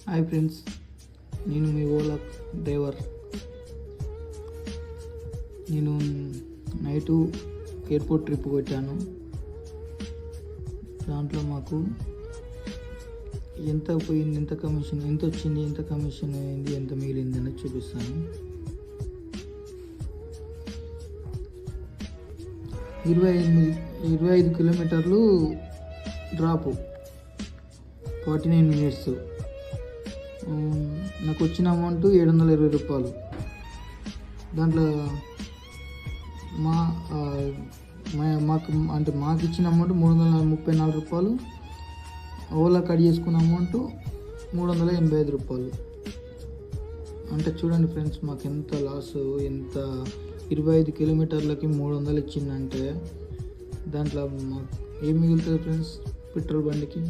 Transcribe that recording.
Hi friends, నేను మీ Ola driver. నేను night airport trip కొట్టాను. దాంట్లో మాకు ఎంత పోయింది, ఎంత కమిషన్, ఎంత వచ్చింది, ఎంత కమిషన్ అయింది, ఎంత మిగిలింది అనేది చూపిస్తాను. 25 కిలోమీటర్లు డ్రాపు, 49 మినిట్స్. నాకు వచ్చిన అమౌంట్ 720 రూపాయలు. దాంట్లో మాకు ఇచ్చిన అమౌంట్ 334 రూపాయలు. ఓలా కట్ చేసుకున్న అమౌంట్ 385 రూపాయలు. అంటే చూడండి ఫ్రెండ్స్, మాకు ఎంత లాస్, ఎంత 25 కిలోమీటర్లకి 300 ఇచ్చిందంటే దాంట్లో మాకు ఏం మిగులుతుంది ఫ్రెండ్స్ పెట్రోల్ బండికి?